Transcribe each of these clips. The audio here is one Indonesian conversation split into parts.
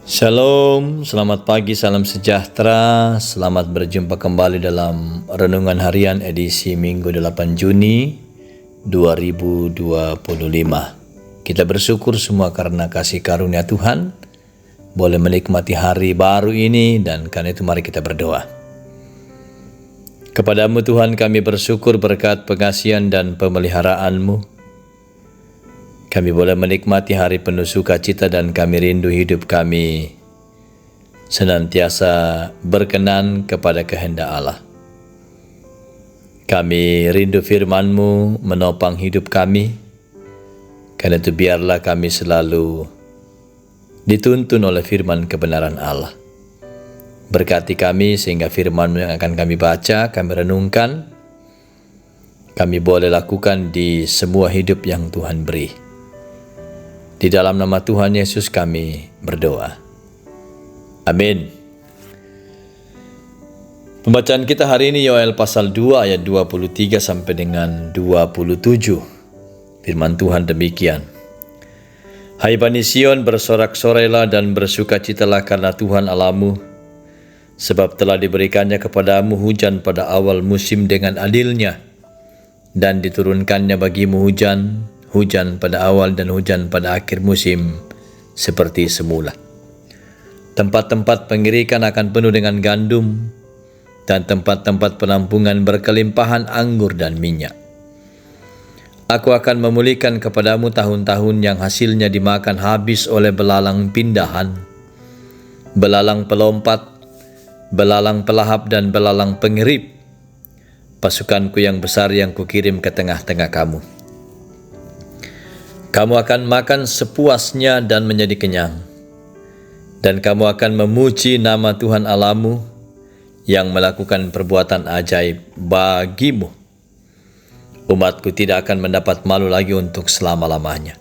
Shalom, selamat pagi, salam sejahtera. Selamat berjumpa kembali dalam Renungan Harian edisi Minggu 8 Juni 2025. Kita bersyukur semua karena kasih karunia Tuhan boleh menikmati hari baru ini, dan karena itu mari kita berdoa. Kepadamu Tuhan kami bersyukur berkat pengasihan dan pemeliharaanmu. Kami boleh menikmati hari penuh sukacita dan kami rindu hidup kami senantiasa berkenan kepada kehendak Allah. Kami rindu firman-Mu menopang hidup kami, karena itu biarlah kami selalu dituntun oleh firman kebenaran Allah. Berkati kami sehingga firman-Mu yang akan kami baca, kami renungkan, kami boleh lakukan di semua hidup yang Tuhan beri. Di dalam nama Tuhan Yesus kami berdoa. Amin. Pembacaan kita hari ini Yoel pasal 2 ayat 23 sampai dengan 27. Firman Tuhan demikian. Hai Bani Sion, bersorak-sorailah dan bersukacitalah karena Tuhan Allahmu, sebab telah diberikannya kepadamu hujan pada awal musim dengan adilnya, dan diturunkannya bagimu hujan pada awal dan hujan pada akhir musim seperti semula. Tempat-tempat pengirikan akan penuh dengan gandum, dan tempat-tempat penampungan berkelimpahan anggur dan minyak. Aku akan memulihkan kepadamu tahun-tahun yang hasilnya dimakan habis oleh belalang pindahan, belalang pelompat, belalang pelahap dan belalang pengerip, pasukanku yang besar yang kukirim ke tengah-tengah kamu. Kamu akan makan sepuasnya dan menjadi kenyang, dan kamu akan memuji nama Tuhan Allahmu yang melakukan perbuatan ajaib bagimu. Umatku tidak akan mendapat malu lagi untuk selama-lamanya.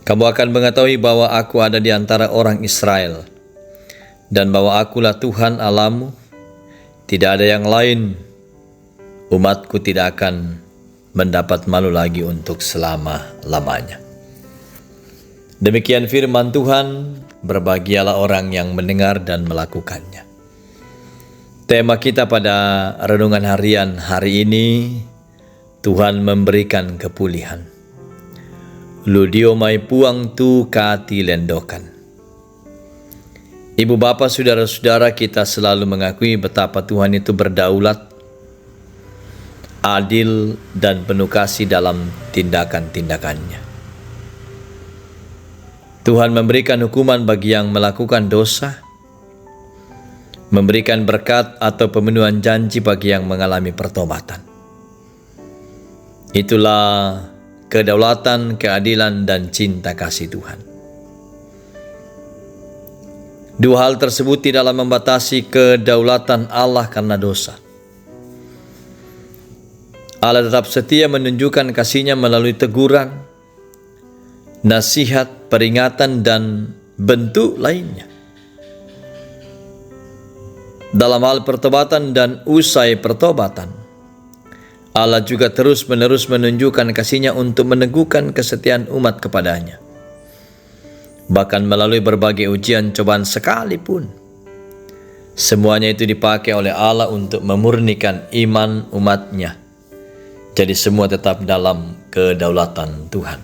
Kamu akan mengetahui bahwa aku ada di antara orang Israel, dan bahwa akulah Tuhan Allahmu, tidak ada yang lain. Umatku tidak akan mendapat malu lagi untuk selama-lamanya. Demikian firman Tuhan, berbahagialah orang yang mendengar dan melakukannya. Tema kita pada renungan harian hari ini, Tuhan memberikan kepulihan. Ludio mai puang tu kati lendokan. Ibu bapak saudara-saudara, kita selalu mengakui betapa Tuhan itu berdaulat, adil dan penuh kasih dalam tindakan-tindakannya. Tuhan memberikan hukuman bagi yang melakukan dosa, memberikan berkat atau pemenuhan janji bagi yang mengalami pertobatan. Itulah kedaulatan, keadilan dan cinta kasih Tuhan. Dua hal tersebut tidaklah membatasi kedaulatan Allah karena dosa. Allah tetap setia menunjukkan kasih-Nya melalui teguran, nasihat, peringatan, dan bentuk lainnya. Dalam hal pertobatan dan usai pertobatan, Allah juga terus-menerus menunjukkan kasih-Nya untuk meneguhkan kesetiaan umat kepadanya. Bahkan melalui berbagai ujian cobaan sekalipun, semuanya itu dipakai oleh Allah untuk memurnikan iman umat-Nya. Jadi semua tetap dalam kedaulatan Tuhan.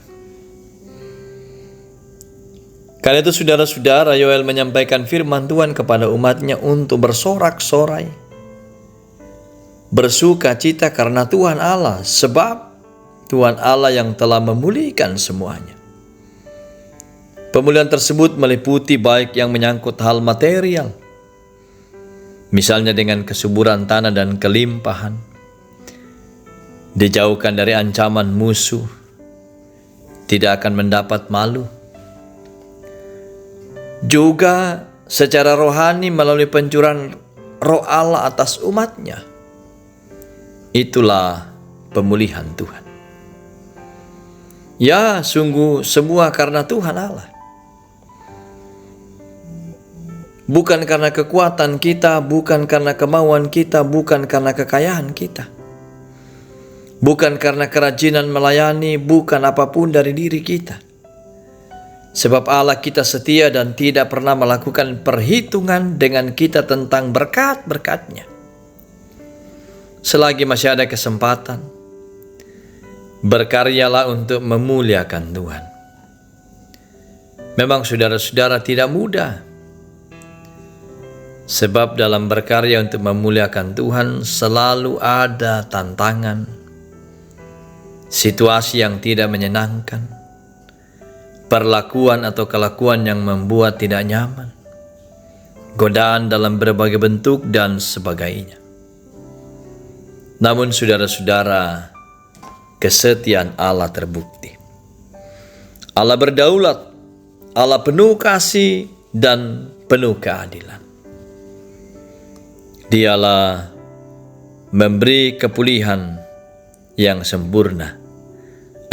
Karena itu saudara-saudara, Yoel menyampaikan firman Tuhan kepada umatnya untuk bersorak-sorai, bersuka cita karena Tuhan Allah, sebab Tuhan Allah yang telah memulihkan semuanya. Pemulihan tersebut meliputi baik yang menyangkut hal material, misalnya dengan kesuburan tanah dan kelimpahan, dijauhkan dari ancaman musuh, tidak akan mendapat malu. Juga secara rohani melalui pencurahan roh Allah atas umatnya. Itulah pemulihan Tuhan. Ya, sungguh semua karena Tuhan Allah. Bukan karena kekuatan kita, bukan karena kemauan kita, bukan karena kekayaan kita. Bukan karena kerajinan melayani, bukan apapun dari diri kita. Sebab Allah kita setia dan tidak pernah melakukan perhitungan dengan kita tentang berkat-berkat-Nya. Selagi masih ada kesempatan, berkaryalah untuk memuliakan Tuhan. Memang saudara-saudara tidak mudah, sebab dalam berkarya untuk memuliakan Tuhan selalu ada tantangan, situasi yang tidak menyenangkan, perlakuan atau kelakuan yang membuat tidak nyaman, godaan dalam berbagai bentuk dan sebagainya. Namun saudara-saudara, kesetiaan Allah terbukti. Allah berdaulat, Allah penuh kasih dan penuh keadilan. Dialah memberi kepulihan yang sempurna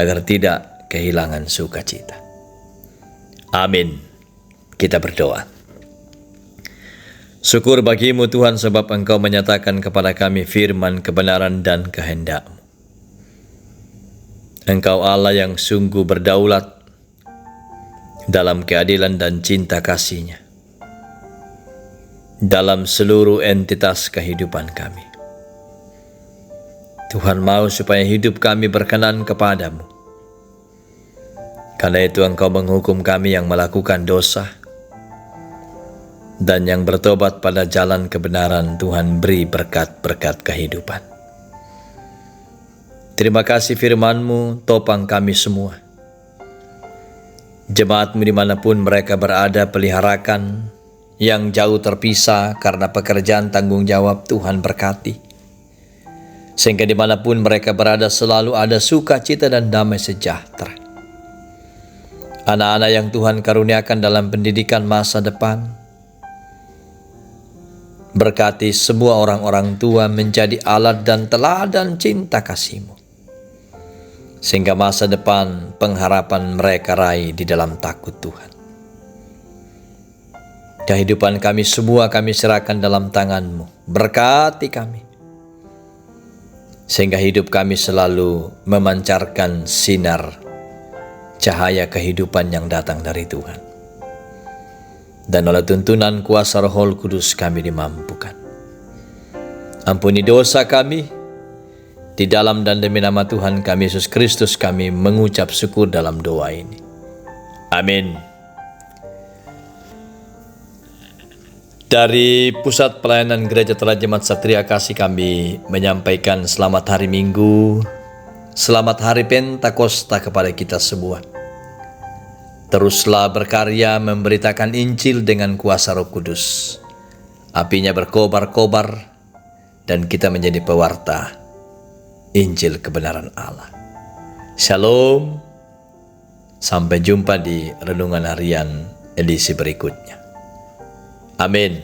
agar tidak kehilangan sukacita. Amin. Kita berdoa. Syukur bagimu Tuhan, sebab Engkau menyatakan kepada kami firman kebenaran dan kehendak-Mu. Engkau Allah yang sungguh berdaulat dalam keadilan dan cinta kasih-Nya dalam seluruh entitas kehidupan kami. Tuhan mau supaya hidup kami berkenan kepadamu. Karena itu Engkau menghukum kami yang melakukan dosa, dan yang bertobat pada jalan kebenaran. Tuhan beri berkat-berkat kehidupan. Terima kasih firman-Mu topang kami semua. Jemaat-Mu dimanapun mereka berada, peliharakan yang jauh terpisah karena pekerjaan tanggung jawab. Tuhan berkati, sehingga dimanapun mereka berada selalu ada sukacita dan damai sejahtera. Anak-anak yang Tuhan karuniakan dalam pendidikan masa depan, berkati semua orang-orang tua menjadi alat dan teladan cinta kasih-Mu, sehingga masa depan pengharapan mereka raih di dalam takut Tuhan. Kehidupan kami semua kami serahkan dalam tangan-Mu. Berkati kami, sehingga hidup kami selalu memancarkan sinar cahaya kehidupan yang datang dari Tuhan. Dan oleh tuntunan kuasa Roh Kudus kami dimampukan. Ampuni dosa kami. Di dalam dan demi nama Tuhan kami Yesus Kristus kami mengucap syukur dalam doa ini. Amin. Dari Pusat Pelayanan Gereja Teladan Jemaat Satria Kasih kami menyampaikan selamat hari Minggu, selamat hari Pentakosta kepada kita semua. Teruslah berkarya memberitakan Injil dengan kuasa Roh Kudus. Apinya berkobar-kobar dan kita menjadi pewarta Injil kebenaran Allah. Shalom. Sampai jumpa di renungan harian edisi berikutnya. Amin.